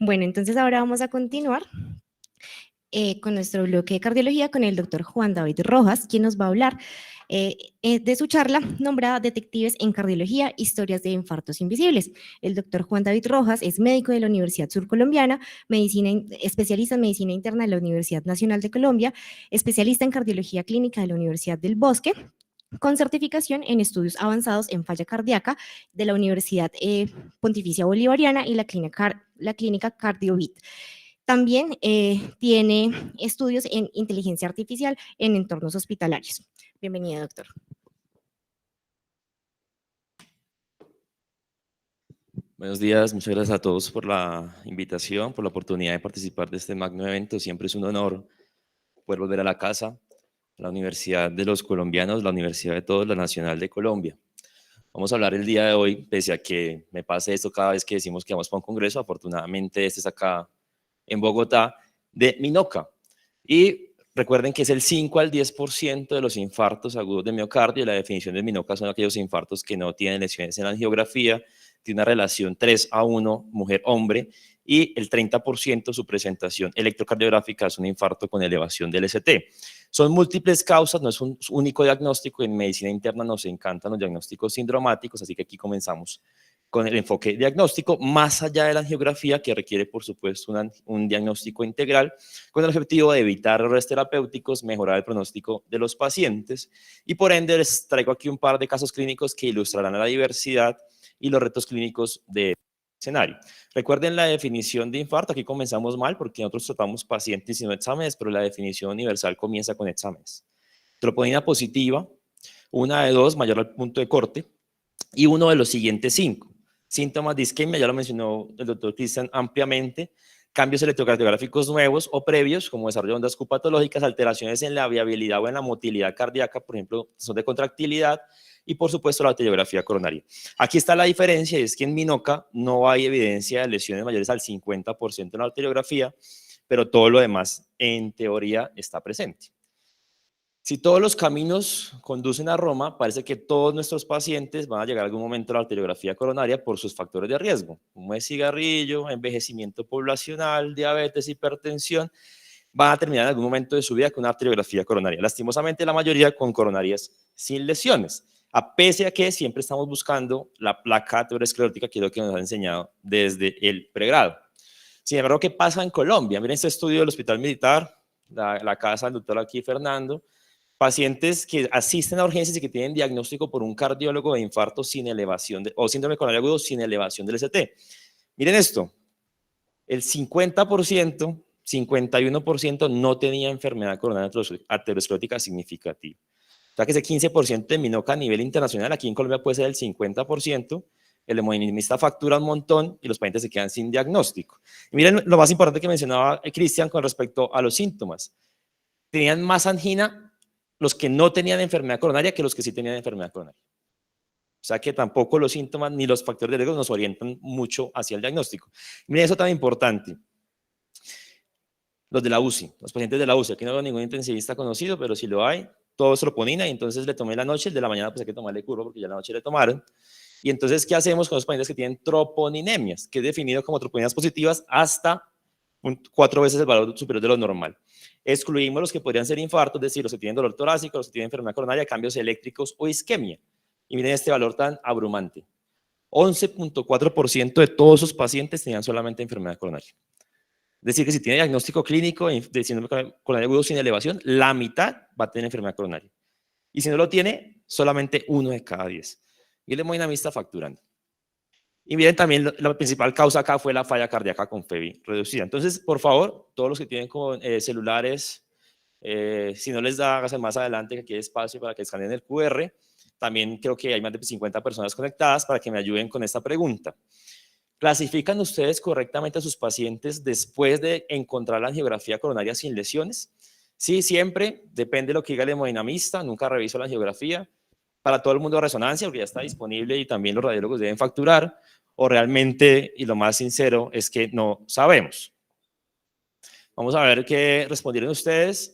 Bueno, entonces ahora vamos a continuar con nuestro bloque de cardiología con el doctor Juan David Rojas, quien nos va a hablar de su charla nombrada Detectives en Cardiología, Historias de Infartos Invisibles. El doctor Juan David Rojas es médico de la Universidad Surcolombiana, especialista en medicina interna de la Universidad Nacional de Colombia, especialista en cardiología clínica de la Universidad del Bosque, con certificación en estudios avanzados en falla cardíaca de la Universidad Pontificia Bolivariana y la clínica CardioVit. También tiene estudios en inteligencia artificial en entornos hospitalarios. Bienvenido, doctor. Buenos días, muchas gracias a todos por la invitación, por la oportunidad de participar de este magno evento. Siempre es un honor poder volver a la casa, a la Universidad de los Colombianos, la Universidad de Todos, la Nacional de Colombia. Vamos a hablar el día de hoy, pese a que me pase esto cada vez que decimos que vamos para un congreso, afortunadamente este es acá en Bogotá, de Minoca. Y recuerden que es el 5 al 10% de los infartos agudos de miocardio, y la definición de Minoca son aquellos infartos que no tienen lesiones en la angiografía, tiene una relación 3:1 mujer-hombre, y el 30% su presentación electrocardiográfica es un infarto con elevación del ST. Son múltiples causas, no es un único diagnóstico. En medicina interna nos encantan los diagnósticos sindromáticos, así que aquí comenzamos con el enfoque diagnóstico, más allá de la angiografía, que requiere, por supuesto, un diagnóstico integral, con el objetivo de evitar errores terapéuticos, mejorar el pronóstico de los pacientes, y por ende les traigo aquí un par de casos clínicos que ilustrarán la diversidad y los retos clínicos de escenario. Recuerden la definición de infarto. Aquí comenzamos mal porque nosotros tratamos pacientes y no exámenes, pero la definición universal comienza con exámenes. Troponina positiva, una de dos, mayor al punto de corte, y uno de los siguientes 5. Síntomas de isquemia, ya lo mencionó el doctor Cristian ampliamente, cambios electrocardiográficos nuevos o previos, como desarrollo de ondas Q patológicas, alteraciones en la viabilidad o en la motilidad cardíaca, por ejemplo, son de contractilidad, y por supuesto la arteriografía coronaria. Aquí está la diferencia, es que en Minoca no hay evidencia de lesiones mayores al 50% en la arteriografía, pero todo lo demás en teoría está presente. Si todos los caminos conducen a Roma, parece que todos nuestros pacientes van a llegar a algún momento a la arteriografía coronaria por sus factores de riesgo, como es cigarrillo, envejecimiento poblacional, diabetes, hipertensión, van a terminar en algún momento de su vida con una arteriografía coronaria. Lastimosamente, la mayoría con coronarias sin lesiones, a pesar de que siempre estamos buscando la placa aterosclerótica, que es lo que nos han enseñado desde el pregrado. Sin embargo, ¿qué pasa en Colombia? Miren este estudio del Hospital Militar, la casa del doctor aquí, Fernando. Pacientes que asisten a urgencias y que tienen diagnóstico por un cardiólogo de infarto sin elevación, o síndrome coronario agudo sin elevación del ST. Miren esto, el 50%, 51% no tenía enfermedad coronaria aterosclerótica significativa. O sea que ese 15% de Minoca a nivel internacional, aquí en Colombia puede ser el 50%, el hemodinamista factura un montón y los pacientes se quedan sin diagnóstico. Y miren lo más importante que mencionaba Cristian con respecto a los síntomas. Tenían más angina los que no tenían enfermedad coronaria que los que sí tenían enfermedad coronaria. O sea que tampoco los síntomas ni los factores de riesgo nos orientan mucho hacia el diagnóstico. Miren eso tan importante. Los de la UCI, los pacientes de la UCI, aquí no veo ningún intensivista conocido, pero si lo hay, todo es troponina, y entonces le tomé la noche, el de la mañana pues hay que tomarle curva porque ya la noche le tomaron. Y entonces, ¿qué hacemos con los pacientes que tienen troponinemias? Que es definido como troponinas positivas hasta 4 veces el valor superior de lo normal. Excluimos los que podrían ser infartos, es decir, los que tienen dolor torácico, los que tienen enfermedad coronaria, cambios eléctricos o isquemia. Y miren este valor tan abrumante. 11.4% de todos sus pacientes tenían solamente enfermedad coronaria. Es decir, que si tiene diagnóstico clínico de síndrome coronario agudo sin elevación, la mitad va a tener enfermedad coronaria. Y si no lo tiene, solamente 1 de cada 10. Y el hemodinamista facturando. Y miren, también la principal causa acá fue la falla cardíaca con FEBI reducida. Entonces, por favor, todos los que tienen celulares, si no les da, háganse más adelante, que aquí hay espacio para que escaneen el QR. También creo que hay más de 50 personas conectadas para que me ayuden con esta pregunta. ¿Clasifican ustedes correctamente a sus pacientes después de encontrar la angiografía coronaria sin lesiones? Sí, siempre, depende de lo que diga el hemodinamista, nunca reviso la angiografía. Para todo el mundo resonancia, porque ya está disponible y también los radiólogos deben facturar, o realmente, y lo más sincero, es que no sabemos. Vamos a ver qué respondieron ustedes.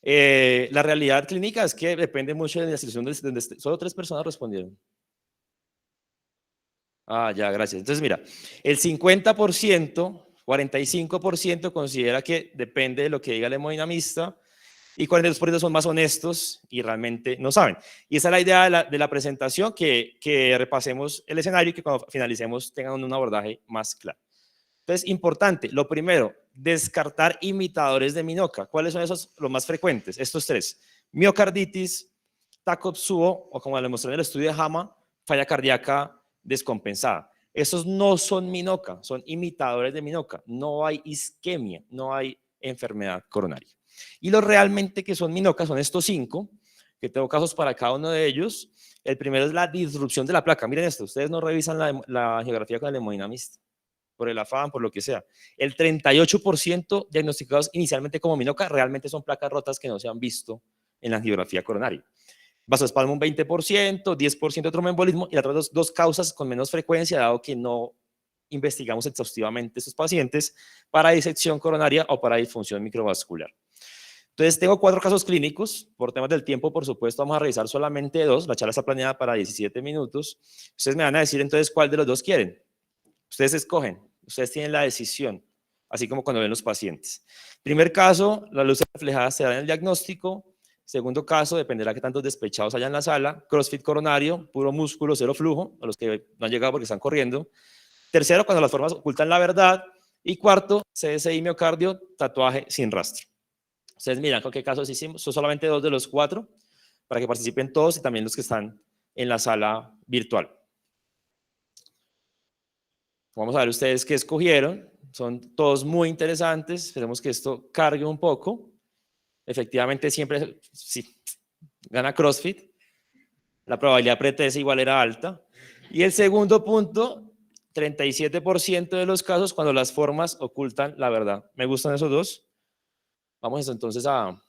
La realidad clínica es que depende mucho de la institución donde solo 3 personas respondieron. Ah, ya, gracias. Entonces, mira, el 50% 45% considera que depende de lo que diga el hemodinamista y 42% son más honestos y realmente no saben. Y esa es la idea de la presentación, que repasemos el escenario y que cuando finalicemos tengan un abordaje más claro. Entonces, importante, lo primero, descartar imitadores de Minoca. ¿Cuáles son esos los más frecuentes? Estos tres: miocarditis, Takotsubo, o como lo mostré en el estudio de JAMA, falla cardíaca descompensada. Esos no son Minoca, son imitadores de Minoca. No hay isquemia, no hay enfermedad coronaria. Y los realmente que son Minoca son estos 5, que tengo casos para cada uno de ellos. El primero es la disrupción de la placa. Miren esto, ustedes no revisan la geografía con el hemodinamista, por el afán, por lo que sea. El 38% diagnosticados inicialmente como Minoca realmente son placas rotas que no se han visto en la angiografía coronaria. Vasoespasmo un 20%, 10% tromboembolismo, y las otras dos causas con menos frecuencia, dado que no investigamos exhaustivamente estos pacientes para disección coronaria o para disfunción microvascular. Entonces, tengo 4 casos clínicos. Por temas del tiempo, por supuesto, vamos a revisar solamente 2. La charla está planeada para 17 minutos. Ustedes me van a decir entonces cuál de los 2 quieren. Ustedes escogen, ustedes tienen la decisión, así como cuando ven los pacientes. Primer caso, la luz reflejada se da en el diagnóstico. Segundo caso, dependerá de qué tantos despechados haya en la sala. CrossFit coronario, puro músculo, cero flujo, a los que no han llegado porque están corriendo. Tercero, cuando las formas ocultan la verdad. Y cuarto, CSI miocardio, tatuaje sin rastro. Ustedes miran con qué casos hicimos. Son solamente 2 de los 4 para que participen todos y también los que están en la sala virtual. Vamos a ver ustedes qué escogieron. Son todos muy interesantes. Esperemos que esto cargue un poco. Efectivamente, siempre sí, gana CrossFit. La probabilidad pretesa igual era alta. Y el segundo punto, 37% de los casos cuando las formas ocultan la verdad. ¿Me gustan esos 2? Vamos entonces a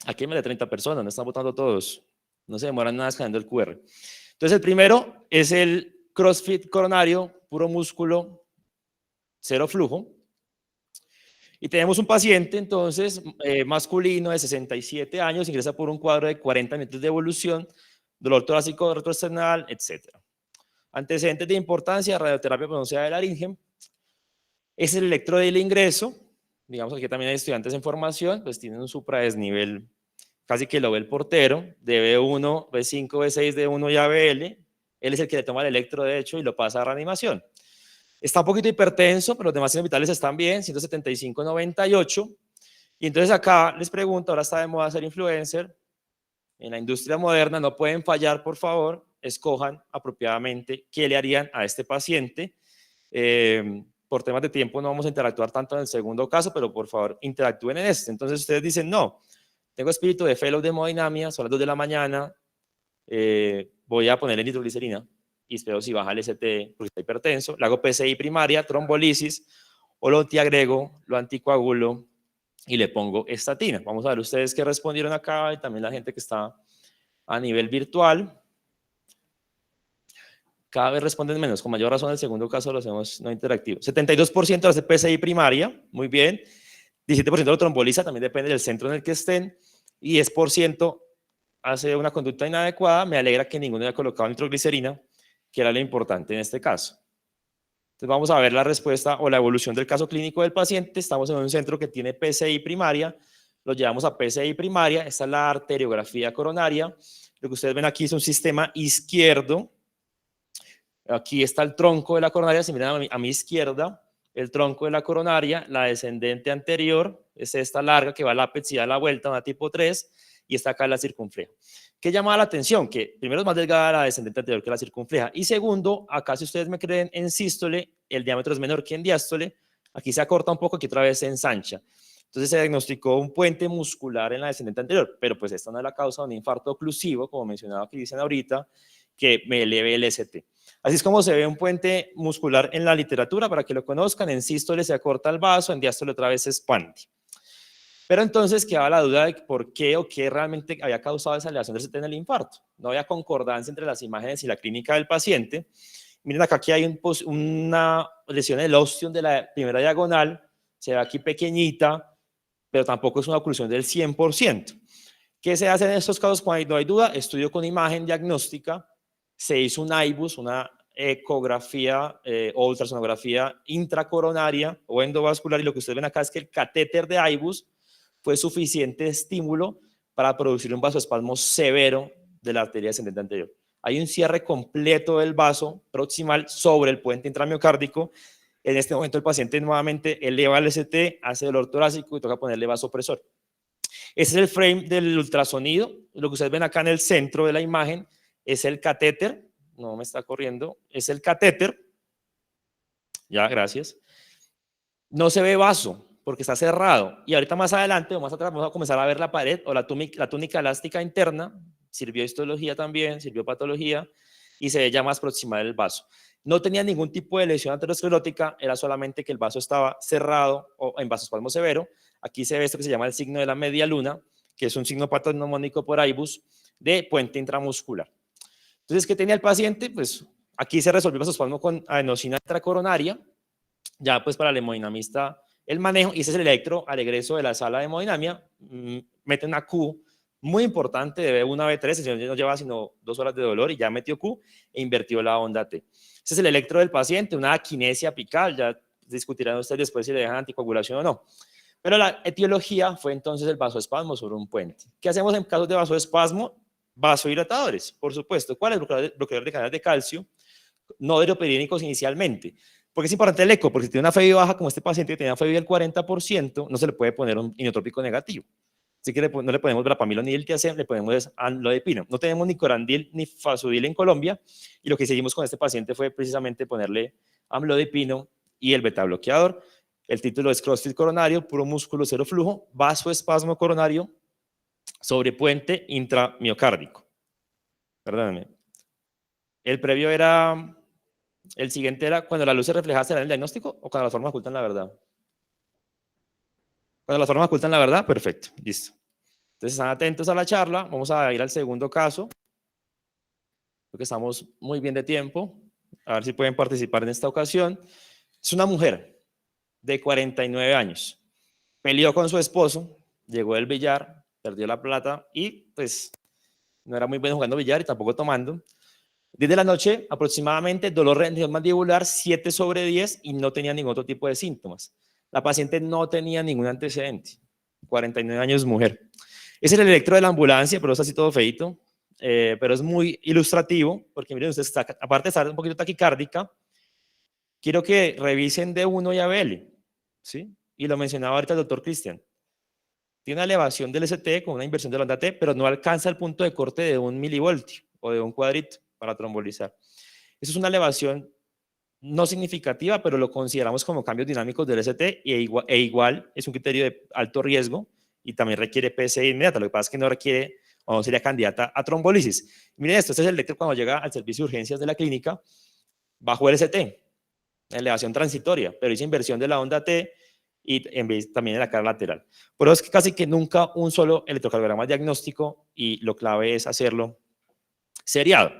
aquí me de 30 personas, no están votando todos. No se demoran nada escaneando el QR. Entonces, el primero es el CrossFit coronario, puro músculo, cero flujo. Y tenemos un paciente, entonces, masculino de 67 años, ingresa por un cuadro de 40 minutos de evolución, dolor torácico retroesternal, etc. Antecedentes de importancia: radioterapia pronunciada de laringe. Es el electro del ingreso. Digamos que aquí también hay estudiantes en formación, pues tienen un supradesnivel, casi que lo ve el portero, de B1, B5, B6, D1 y ABL. Él es el que le toma el electro, de hecho, y lo pasa a reanimación. Está un poquito hipertenso, pero los demás signos vitales están bien, 175, 98. Y entonces acá les pregunto, ahora está de moda ser influencer. En la industria moderna no pueden fallar, por favor, escojan apropiadamente qué le harían a este paciente. Por temas de tiempo no vamos a interactuar tanto en el segundo caso, pero por favor interactúen en este. Entonces ustedes dicen, no, tengo espíritu de fellow de hemodinamia, son las 2 de la mañana, voy a ponerle nitroglicerina y espero si baja el ST porque está hipertenso, le hago PCI primaria, trombolisis, o lo antiagrego, lo anticoagulo y le pongo estatina. Vamos a ver ustedes qué respondieron acá y también la gente que está a nivel virtual. Cada vez responden menos, con mayor razón el segundo caso lo hacemos no interactivo. 72% hace PCI primaria, muy bien. 17% lo tromboliza, también depende del centro en el que estén. Y 10% hace una conducta inadecuada. Me alegra que ninguno haya colocado nitroglicerina, que era lo importante en este caso. Entonces vamos a ver la respuesta o la evolución del caso clínico del paciente. Estamos en un centro que tiene PCI primaria, lo llevamos a PCI primaria. Esta es la arteriografía coronaria. Lo que ustedes ven aquí es un sistema izquierdo. Aquí está el tronco de la coronaria, si miran a mi izquierda, el tronco de la coronaria, la descendente anterior, es esta larga que va al ápice y da la vuelta, una tipo 3, y está acá la circunfleja. ¿Qué llama la atención? Que primero es más delgada la descendente anterior que la circunfleja, y segundo, acá si ustedes me creen, en sístole, el diámetro es menor que en diástole, aquí se acorta un poco, aquí otra vez se ensancha. Entonces se diagnosticó un puente muscular en la descendente anterior, pero pues esta no es la causa de un infarto oclusivo, como mencionaba que dicen ahorita, que me eleve el ST. Así es como se ve un puente muscular en la literatura, para que lo conozcan. En sístole se acorta el vaso, en diástole otra vez se expande. Pero entonces quedaba la duda de por qué o qué realmente había causado esa elevación del ST en el infarto. No había concordancia entre las imágenes y la clínica del paciente. Miren acá, aquí hay una lesión del ostium de la primera diagonal, se ve aquí pequeñita, pero tampoco es una oclusión del 100%. ¿Qué se hace en estos casos cuando no hay duda? Estudio con imagen diagnóstica. Se hizo un IBUS, una ecografía o ultrasonografía intracoronaria o endovascular, y lo que ustedes ven acá es que el catéter de IBUS fue suficiente estímulo para producir un vasoespasmo severo de la arteria descendente anterior. Hay un cierre completo del vaso proximal sobre el puente intramiocárdico. En este momento el paciente nuevamente eleva el ST, hace dolor torácico y toca ponerle vasopresor. Ese es el frame del ultrasonido. Lo que ustedes ven acá en el centro de la imagen es el catéter. No me está corriendo. Es el catéter. Ya, gracias. No se ve vaso porque está cerrado. Y ahorita más adelante, o más atrás, vamos a comenzar a ver la pared o la túnica elástica interna. Sirvió histología también, sirvió patología y se ve ya más proximal el vaso. No tenía ningún tipo de lesión aterosclerótica, era solamente que el vaso estaba cerrado o en vasoespasmo severo. Aquí se ve esto que se llama el signo de la media luna, que es un signo patognomónico por IBUS de puente intramuscular. Entonces, ¿qué tenía el paciente? Pues aquí se resolvió el vasoespasmo con adenosina intracoronaria, ya pues para el hemodinamista el manejo, y ese es el electro al egreso de la sala de hemodinamia, mete una Q muy importante de B1 a B3, el señor no lleva sino 2 horas de dolor y ya metió Q e invirtió la onda T. Ese es el electro del paciente, una aquinesia apical, ya discutirán ustedes después si le dejan anticoagulación o no. Pero la etiología fue entonces el vasoespasmo sobre un puente. ¿Qué hacemos en casos de vasoespasmo? Vasodilatadores, por supuesto. ¿Cuál es el bloqueador de canales de calcio? No derioperiónicos inicialmente. Porque es importante el eco, porque si tiene una FEBI baja, como este paciente que tenía una FEBI del 40%, no se le puede poner un inotrópico negativo. Así que no le ponemos verapamilo ni diltiazem, le ponemos amlodipino. No tenemos ni corandil ni fasudil en Colombia, y lo que hicimos con este paciente fue precisamente ponerle amlodipino y el beta bloqueador. El título es CrossFit coronario, puro músculo, cero flujo, vasoespasmo coronario sobre puente intramiocárdico. Perdónenme. El previo era, el siguiente era cuando la luz se refleja, ¿será el diagnóstico o cuando las formas ocultan la verdad? Cuando las formas ocultan la verdad, perfecto, listo. Entonces están atentos a la charla, vamos a ir al segundo caso, porque estamos muy bien de tiempo, a ver si pueden participar en esta ocasión. Es una mujer de 49 años, peleó con su esposo, llegó del billar, perdió la plata y pues no era muy bueno jugando billar y tampoco tomando. 10 de la noche aproximadamente, dolor rendición mandibular 7 sobre 10 y no tenía ningún otro tipo de síntomas. La paciente no tenía ningún antecedente, 49 años, mujer. Es el electro de la ambulancia, pero es así todo feito, pero es muy ilustrativo, porque miren ustedes, aparte de estar un poquito taquicárdica, quiero que revisen D1 y ABL, ¿sí? Y lo mencionaba ahorita el doctor Cristian. Tiene una elevación del ST con una inversión de la onda T, pero no alcanza el punto de corte de 1 milivoltio o de un cuadrito para trombolizar. Eso es una elevación no significativa, pero lo consideramos como cambios dinámicos del ST e igual es un criterio de alto riesgo y también requiere PCI inmediata. Lo que pasa es que no requiere o no sería candidata a trombolisis. Miren esto, este es el electro cuando llega al servicio de urgencias de la clínica, bajo el ST, elevación transitoria, pero hizo inversión de la onda T y también en la cara lateral. Por eso es que casi que nunca un solo electrocardiograma diagnóstico y lo clave es hacerlo seriado.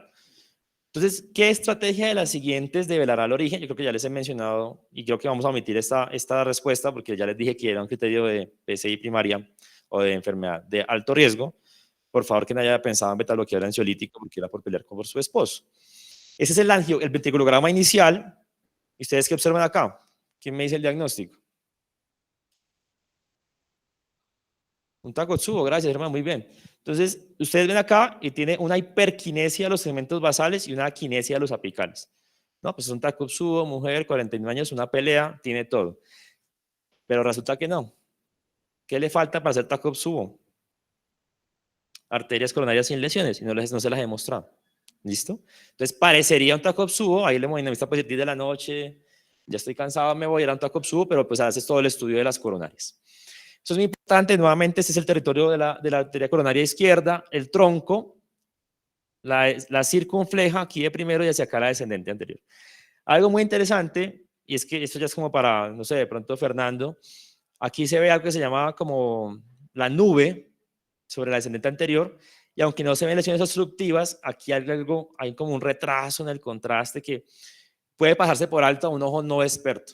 Entonces, ¿qué estrategia de las siguientes develará el origen? Yo creo que ya les he mencionado y creo que vamos a omitir esta respuesta porque ya les dije que era un criterio de PCI primaria o de enfermedad de alto riesgo. Por favor, que no haya pensado en beta-bloqueador ansiolítico porque era por pelear con su esposo. Ese es el ventriculograma inicial. ¿Y ustedes qué observan acá? ¿Quién me dice el diagnóstico? Un Takotsubo, gracias, hermano, muy bien. Entonces, ustedes ven acá y tiene una hiperquinesia de los segmentos basales y una aquinesia de los apicales. No, pues es un Takotsubo, mujer, 49 años, una pelea, tiene todo. Pero resulta que no. ¿Qué le falta para hacer Takotsubo? Arterias coronarias sin lesiones, y no se las he mostrado. ¿Listo? Entonces, parecería un Takotsubo, ahí le hemodinamista pues 10 de la noche, ya estoy cansado, me voy a ir a un Takotsubo, pero pues haces todo el estudio de las coronarias. Eso es muy importante, nuevamente este es el territorio de la arteria coronaria izquierda, el tronco, la circunfleja aquí de primero y hacia acá la descendente anterior. Algo muy interesante, y es que esto ya es como para, no sé, de pronto Fernando, aquí se ve algo que se llama como la nube sobre la descendente anterior, y aunque no se ven lesiones obstructivas, aquí hay como un retraso en el contraste que puede pasarse por alto a un ojo no experto.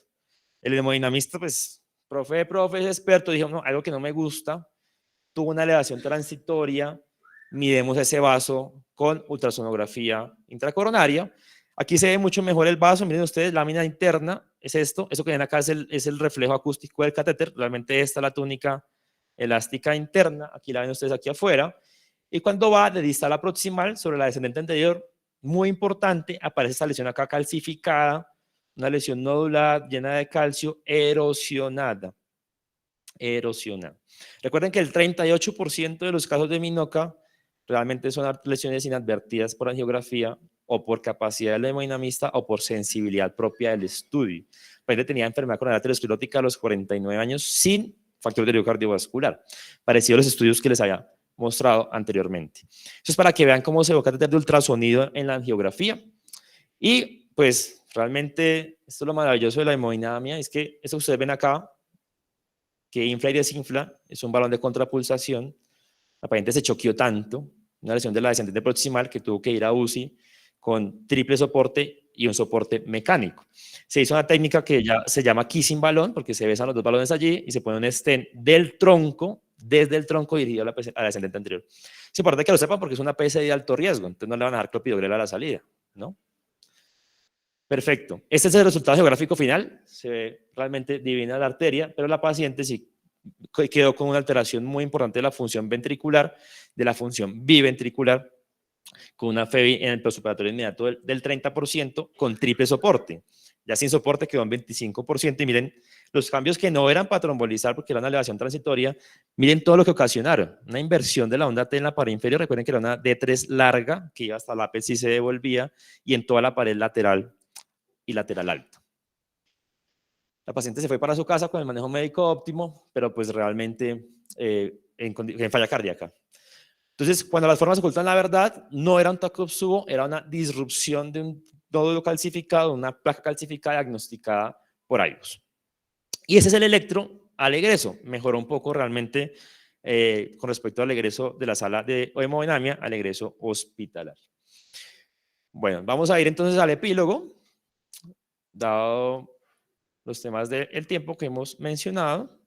El hemodinamista, pues, profe es experto, dijo, no, algo que no me gusta, tuvo una elevación transitoria, midemos ese vaso con ultrasonografía intracoronaria, Aquí se ve mucho mejor el vaso, miren ustedes, lámina interna es esto que ven acá es el reflejo acústico del catéter, realmente esta es la túnica elástica interna, aquí la ven ustedes aquí afuera, y cuando va de distal a proximal sobre la descendente anterior, muy importante, aparece esta lesión acá calcificada, una lesión nodular llena de calcio, erosionada. Recuerden que el 38% de los casos de Minoca realmente son lesiones inadvertidas por angiografía o por capacidad del hemodinamista o por sensibilidad propia del estudio. Pues tenía enfermedad coronaria aterosclerótica a los 49 años sin factor de riesgo cardiovascular, parecido a los estudios que les había mostrado anteriormente. Eso es para que vean cómo se ve el catéter de ultrasonido en la angiografía. Y pues realmente esto es lo maravilloso de la hemodinamia, es que esto que ustedes ven acá, que infla y desinfla, es un balón de contrapulsación. La paciente se choqueó tanto, una lesión de la descendente proximal, que tuvo que ir a UCI con triple soporte y un soporte mecánico. Se hizo una técnica que ya se llama kissing balón, porque se besan los dos balones allí y se pone un stent del tronco, desde el tronco dirigido a la descendente anterior. Es importante que lo sepan porque es una PCI de alto riesgo, entonces no le van a dar clopidogrel a la salida, ¿no? Perfecto. Este es el resultado geográfico final. Se ve realmente divina la arteria, pero la paciente sí quedó con una alteración muy importante de la función ventricular, de la función biventricular, con una FEBI en el postoperatorio inmediato del 30%, con triple soporte. Ya sin soporte quedó en 25%. Y miren los cambios que no eran para trombolizar porque era una elevación transitoria. Miren todo lo que ocasionaron. Una inversión de la onda T en la pared inferior. Recuerden que era una D3 larga que iba hasta la ápice y se devolvía, y en toda la pared lateral y lateral alto. La paciente se fue para su casa con el manejo médico óptimo, pero pues realmente en falla cardíaca. Entonces, cuando las formas ocultan la verdad, no era un Takotsubo, era una disrupción de un nódulo calcificado, una placa calcificada diagnosticada por IVUS. Y ese es el electro al egreso. Mejoró un poco realmente con respecto al egreso de la sala de hemodinamia al egreso hospitalario. Bueno, vamos a ir entonces al epílogo, dado los temas del tiempo que hemos mencionado.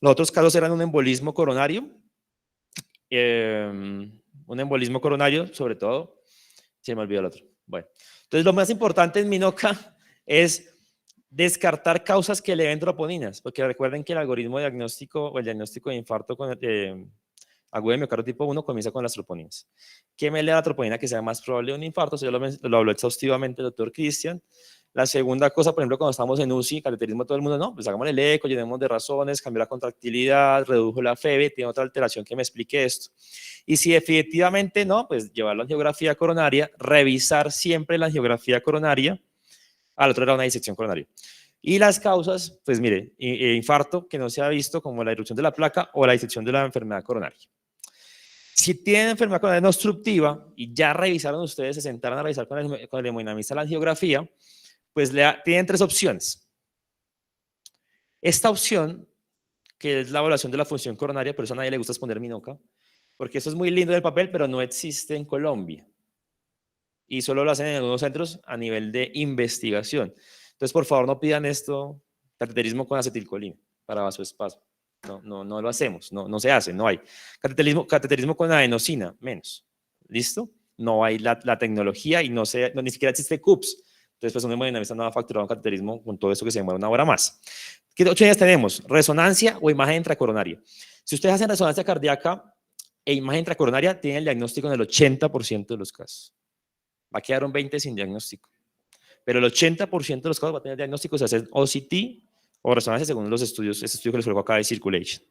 Los otros casos eran un embolismo coronario, sobre todo, se me olvidó el otro. Bueno, entonces lo más importante en Minoca es descartar causas que eleven troponinas, porque recuerden que el algoritmo diagnóstico o el diagnóstico de infarto con agudo de miocardio tipo 1 comienza con las troponinas. ¿Qué me eleva la troponina que sea más probable de un infarto? Eso ya lo habló exhaustivamente el doctor Cristian. La segunda cosa, por ejemplo, cuando estamos en UCI, cateterismo, todo el mundo, no, pues hagamos el eco, llenemos de razones, cambió la contractilidad, redujo la FEBE, tiene otra alteración que me explique esto. Y si definitivamente no, pues llevar la angiografía coronaria, revisar siempre la angiografía coronaria, al otro era una disección coronaria. Y las causas, pues mire, infarto que no se ha visto como la erupción de la placa o la disección de la enfermedad coronaria. Si tienen enfermedad coronaria no obstructiva y ya revisaron ustedes, se sentaron a revisar con el hemodinamista la angiografía, pues tienen tres opciones. Esta opción, que es la evaluación de la función coronaria, por eso a nadie le gusta exponer Minoca, porque eso es muy lindo del papel, pero no existe en Colombia. Y solo lo hacen en algunos centros a nivel de investigación. Entonces, por favor, no pidan esto, cateterismo con acetilcolina para vasoespasmo. No lo hacemos, no se hace, no hay. Cateterismo con adenosina, menos. ¿Listo? No hay la tecnología y ni siquiera existe CUPS. Entonces, pues un hemodinamista no va a facturar un cateterismo con todo eso que se demora una hora más. ¿Qué opciones tenemos? Resonancia o imagen intracoronaria. Si ustedes hacen resonancia cardíaca e imagen intracoronaria, tienen el diagnóstico en el 80% de los casos. Va a quedar un 20% sin diagnóstico. Pero el 80% de los casos va a tener diagnóstico, se hacen OCT o resonancia según los estudios, ese estudio que les coloco acá de Circulation.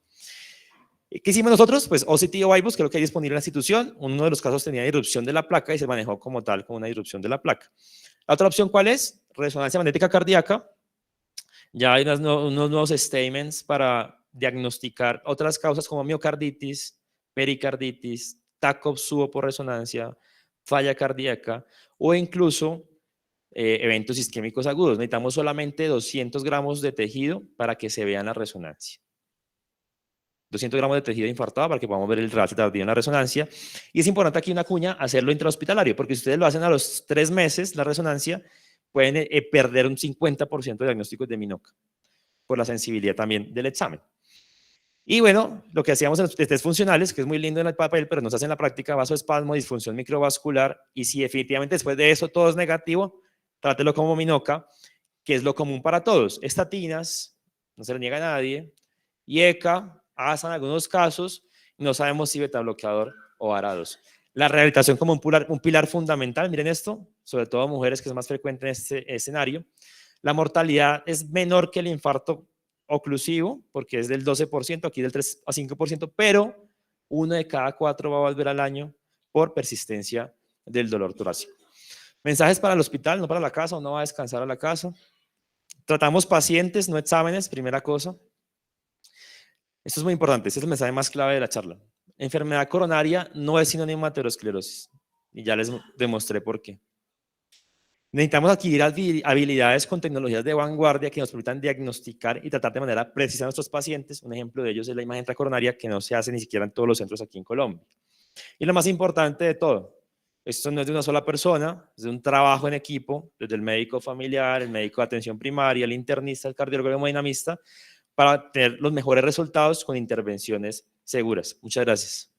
¿Qué hicimos nosotros? Pues OCT o IVUS, que es lo que hay disponible en la institución. Uno de los casos tenía irrupción de la placa y se manejó como tal, como una irrupción de la placa. La otra opción, ¿cuál es? Resonancia magnética cardíaca. Ya hay unos nuevos statements para diagnosticar otras causas como miocarditis, pericarditis, TACOP por resonancia, falla cardíaca o incluso eventos isquémicos agudos. Necesitamos solamente 200 gramos de tejido para que se vea la resonancia. 200 gramos de tejido infartado para que podamos ver el realce tardío en la resonancia. Y es importante aquí una cuña hacerlo intrahospitalario, porque si ustedes lo hacen a los 3 meses, la resonancia, pueden perder un 50% de diagnósticos de Minoca por la sensibilidad también del examen. Y bueno, lo que hacíamos en los test funcionales, que es muy lindo en el papel, pero no se hace en la práctica, vasoespasmo, disfunción microvascular, y si definitivamente después de eso todo es negativo, trátelo como Minoca, que es lo común para todos. Estatinas, no se le niega a nadie, IECA, ASA en algunos casos, no sabemos si betabloqueador o varados. La rehabilitación como un pilar fundamental, miren esto, sobre todo mujeres, que es más frecuente en este escenario. La mortalidad es menor que el infarto oclusivo, porque es del 12%, aquí del 3 a 5%, pero 1 de cada 4 va a volver al año por persistencia del dolor torácico. Mensajes para el hospital, no para la casa, uno va a descansar a la casa. Tratamos pacientes, no exámenes, primera cosa. Esto es muy importante, este es el mensaje más clave de la charla. Enfermedad coronaria no es sinónimo de aterosclerosis, y ya les demostré por qué. Necesitamos adquirir habilidades con tecnologías de vanguardia que nos permitan diagnosticar y tratar de manera precisa a nuestros pacientes. Un ejemplo de ellos es la imagen intracoronaria, que no se hace ni siquiera en todos los centros aquí en Colombia. Y lo más importante de todo, esto no es de una sola persona, es de un trabajo en equipo, desde el médico familiar, el médico de atención primaria, el internista, el cardiólogo, el hemodinamista, para tener los mejores resultados con intervenciones seguras. Muchas gracias.